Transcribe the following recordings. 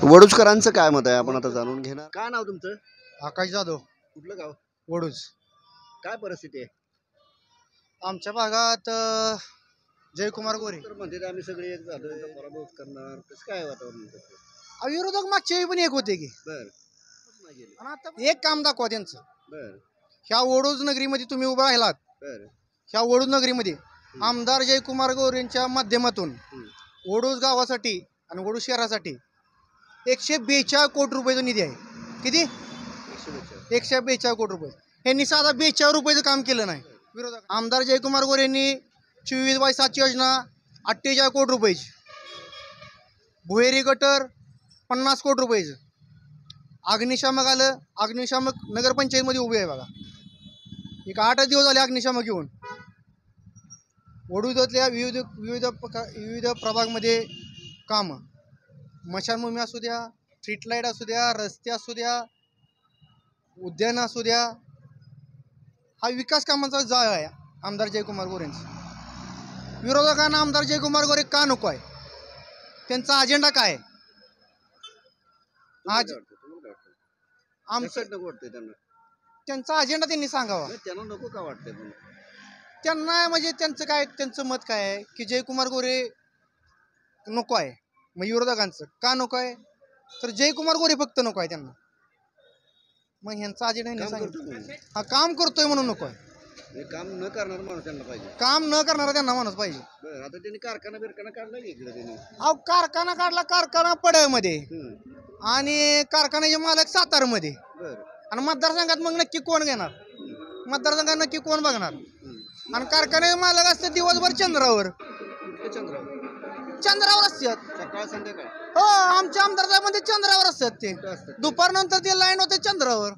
वडूजकरांचं काय मत आहे आपण आता जाणून घेणार. काय नाव तुमचं? आकाश जाधव, कुठलं गाव? वडूज. काय परिस्थिती आहे? आमच्या भागात जयकुमार गोरे. तर म्हणते आम्ही सगळे एक झालो पराभव करणार, कसं काय वातावरण? विरोधक मागच्या वेळी पण एक होते की. बर आणि आता एक काम दाखवा त्यांचं. बर ह्या वडूज नगरीमध्ये तुम्ही उभा राहिलात. बर ह्या वडूज नगरीमध्ये आमदार जयकुमार गोरेंच्या माध्यमातून वडूज गावासाठी आणि वडूज शहरासाठी 142 कोटी रुपयाचा निधी आहे. किती? 142 कोटी रुपये. यांनी साधा 42 रुपयाचं काम केलं नाही. विरोधक आमदार जयकुमार गोरे यांनी 24/7 योजना 48 कोटी रुपयाची, भुहेरी गटर 50 कोटी रुपयाचं, अग्निशामक आलं. अग्निशामक नगरपंचायतमध्ये उभे आहे बघा. एक 8 दिवस झाले अग्निशामक येऊन. वडूजतल्या विविध प्रभागमध्ये कामं, मशानभूमी असू द्या, स्ट्रीट लाईट असू द्या, रस्ते असू द्या, उद्यान असू द्या, हा विकास कामांचा जाळ आहे आमदार जयकुमार गोरेंचा. विरोधकांना आमदार जयकुमार गोरे का नको आहे? त्यांचा अजेंडा काय आहे? त्यांचा अजेंडा त्यांनी सांगावा. त्यांना नको का वाटतंय? त्यांना म्हणजे त्यांचं काय, त्यांचं मत काय आहे की जयकुमार गोरे नको आहे. मग विरोधकांचं का नको आहे? तर जयकुमार गोरे फक्त नको आहे त्यांना. मग ह्यांचा अजेंडा सांगितलं, हा काम करतोय म्हणून नको आहे. काम न करणार माणूस त्यांना पाहिजे. काम न करणारा त्यांना माणूस पाहिजे. आता त्यांनी कारखाना काढला इकडे. अहो कारखाना काढला, कारखाना पडळमध्ये आणि कारखान्याचे मालक सातारमध्ये. आणि मतदारसंघात मग नक्की कोण घेणार? मतदारसंघात नक्की कोण बघणार? आणि कारखान्याचे मालक असते दिवसभर चंद्रावर. चंद्रावर असतात सकाळ संध्याकाळ. हो, आमच्या आमदार साहेबांमध्ये चंद्रावर असतात. ते दुपारनंतर ते लाईन होते चंद्रावर.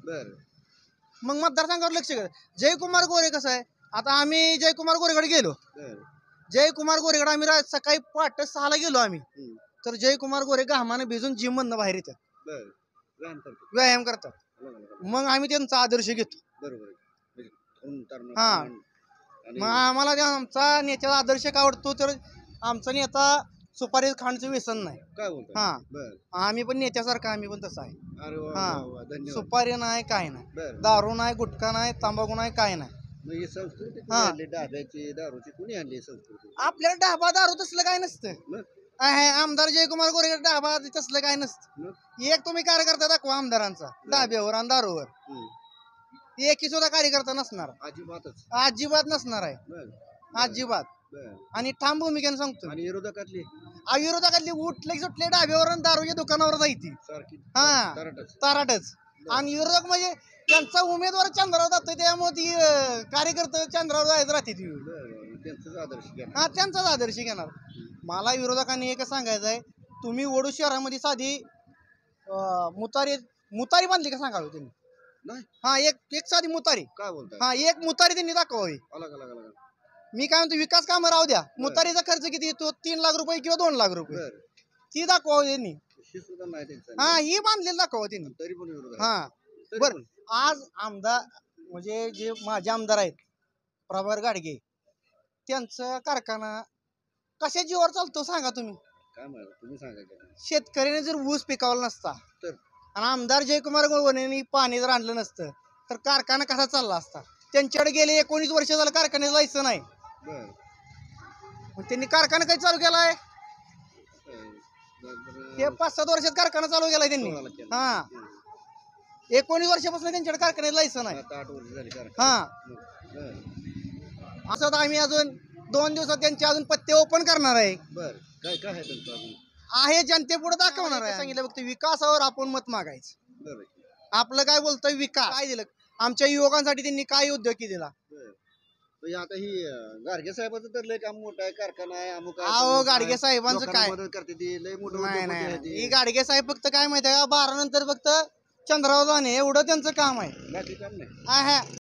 मग मतदारसंघावर लक्ष कर. जयकुमार गोरे कसं आहे, आता आम्ही जयकुमार गोरेकडे गेलो. जयकुमार गोरेकडे आम्ही सकाळी 5:30 गेलो आम्ही. तर जयकुमार गोरे घामाने भिजून जिम मधनं बाहेर येतात, व्यायाम करतात. मग आम्ही त्यांचा आदर्श घेतो. हा, मग आम्हाला आमचा नेत्याचा आदर्श का आवडतो? तर आमचा नेता सुपारी खाण्याचं व्यसन नाही. हा, आम्ही पण नेत्यासारखं आम्ही पण तसं आहे. हा, सुपारी नाही, काय नाही, दारू नाही, गुटखा नाही, तंबाखू नाही, काय नाही. आपल्याला ढाबा दारू तसलं काय नसतं. आमदार जयकुमार गोरे ढाबा तसलं काय नसतं. एक तुम्ही कार्यकर्ता दाखवा आमदारांचा ढाब्यावर आणि दारूवर. एकही सुद्धा कार्यकर्ता नसणार, अजिबात नसणार आहे, अजिबात. आणि ठाम भूमिकेने सांगतो. आणि विरोधकातली उठले सुटले ढाब्यावर आणि दारूच्या दुकानावर जायची. हा, तराटच. आणि विरोधक म्हणजे त्यांचा उमेदवार चंद्रावर जातोय, त्यामुळे ती कार्यकर्ते चंद्रावर जायचं राहते. हा, त्यांचाच आदर्श घेणार. मला विरोधकांनी एकच सांगायचं आहे, तुम्ही वडूज शहरामध्ये साधी मुतारी बांधली का सांगावी त्यांनी. हा, एक साधी मुतारी. हा, एक मुतारी त्यांनी दाखवावी. मी काय म्हणतो, विकास कामं राहू द्या, मुतारीचा खर्च किती येतो? 3 लाख रुपये किंवा 2 लाख रुपये. ती दाखवावी त्यांनी. हा, ही बांधलेली दाखवा त्यांनी. हा, बर. आज आमदार म्हणजे जे माझे आमदार आहेत प्रभाकर घाडगे, त्यांचा कारखाना कशा जीवावर चालतो सांगा तुम्ही? शेतकऱ्याने जर ऊस पिकावला नसता आणि आमदार जयकुमार गोरेंनी पाणी जर आणलं नसतं तर कारखाना कसा चालला असता? त्यांच्याकडे गेले 19 वर्ष झालं कारखान्याचं लायसन नाही. त्यांनी कारखाना काही चालू केलाय? हे 5-7 वर्षात कारखाना चालू केलाय त्यांनी. हा, 19 वर्षापासून त्यांच्याकडे कारखान्याचं लायसन आहे. हा, असं आम्ही अजून 2 दिवसात त्यांचे अजून पत्ते ओपन करणार आहे. आहे जनतेपुढे दाखवणार आहे. सांगितलं फक्त विकासावर आपण मत मागायचं. आपलं काय बोलतोय, विकास काय दिलं आमच्या युवकांसाठी, त्यांनी काय उद्योग दिला? आता ही गाडगे साहेबांचं तर लय काम मोठं आहे, कारखाना आहे, अमुक. अहो, गाडगे साहेबांचं काय मदत करते ती, लय मोठं. नाही, ही गाडगे साहेब फक्त काय माहिती आहे का, 12 नंतर फक्त चंद्रावर जाणे एवढं त्यांचं काम आहे. बाकी काम नाही.